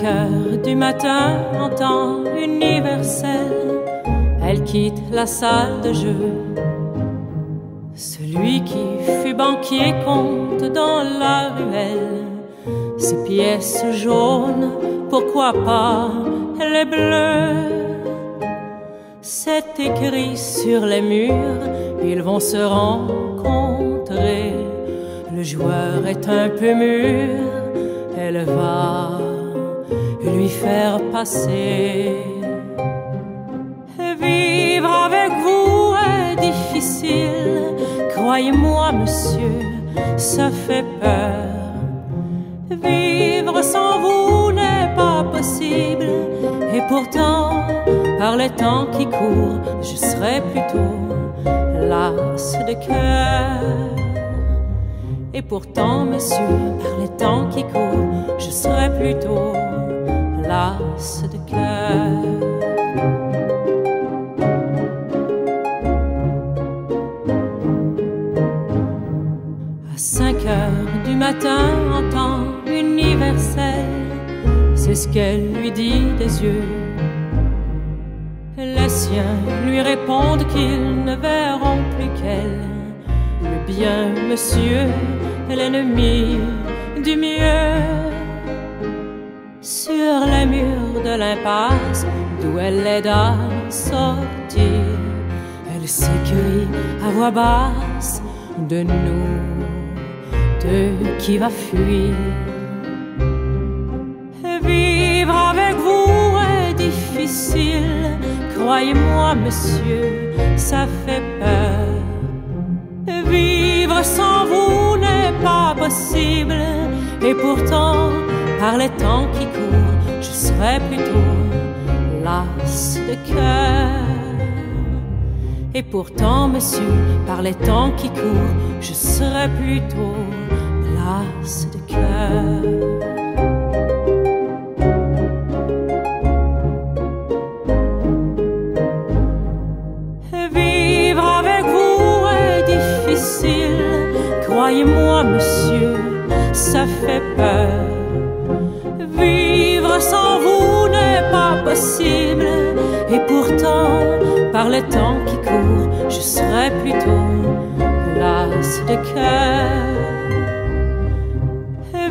5 heures du matin, en temps universel, elle quitte la salle de jeu. Celui qui fut banquier compte dans la ruelle ses pièces jaunes, pourquoi pas les bleues. C'est écrit sur les murs, ils vont se rencontrer. Le joueur est un peu mûr, elle va lui faire passer. Vivre avec vous est difficile, croyez-moi monsieur, ça fait peur. Vivre sans vous n'est pas possible, et pourtant, par les temps qui courent, je serai plutôt las de cœur. Et pourtant, monsieur, par les temps qui courent, je serai plutôt las de cœur. À 5 heures du matin, en temps universel, c'est ce qu'elle lui dit des yeux. Les siens lui répondent qu'ils ne verront plus qu'elle. Le bien, monsieur, est l'ennemi du mieux. Sur les murs de l'impasse d'où elle l'aide à sortir, elle s'écrie à voix basse de nous deux qui va fuir. Vivre avec vous est difficile, croyez-moi monsieur, ça fait peur. Vivre sans vous n'est pas possible, et pourtant, par les temps qui courent, je serai plutôt las de cœur. Et pourtant, monsieur, par les temps qui courent, je serai plutôt las de cœur. Croyez-moi monsieur, ça fait peur. Vivre sans vous n'est pas possible, et pourtant, par les temps qui courent, je serai plutôt las de cœur.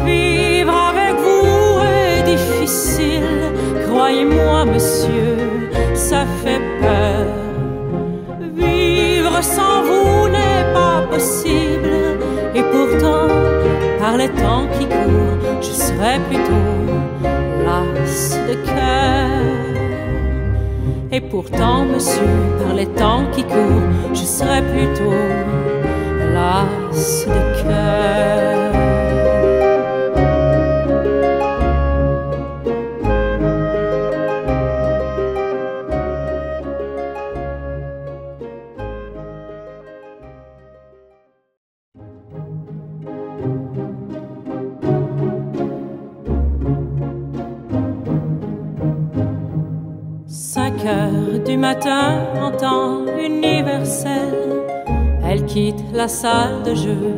Vivre avec vous est difficile, croyez-moi monsieur, ça fait peur. Vivre sans vous n'est pas possible, et pourtant, par les temps qui courent, je serai plutôt las de cœur. Et pourtant, monsieur, par les temps qui courent, je serai plutôt las de cœur. Du matin, en temps universel, elle quitte la salle de jeu.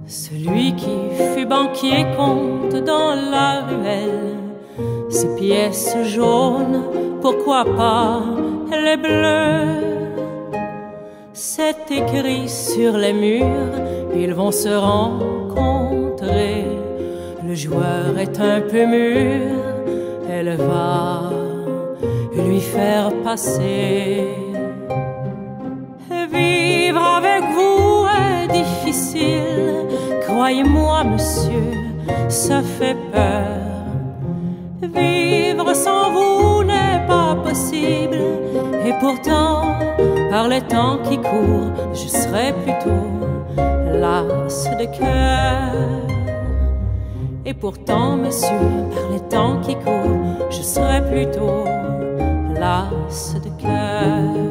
Celui qui fut banquier compte dans la ruelle ses pièces jaunes, pourquoi pas les bleues. C'est écrit sur les murs, ils vont se rencontrer. Le joueur est un peu mûr, elle va lui faire passer. Vivre avec vous est difficile, croyez-moi monsieur, ça fait peur. Vivre sans vous n'est pas possible, et pourtant, par les temps qui courent, je serai plutôt las de cœur. Et pourtant, monsieur, par les temps qui courent, je serai plutôt las de cœur.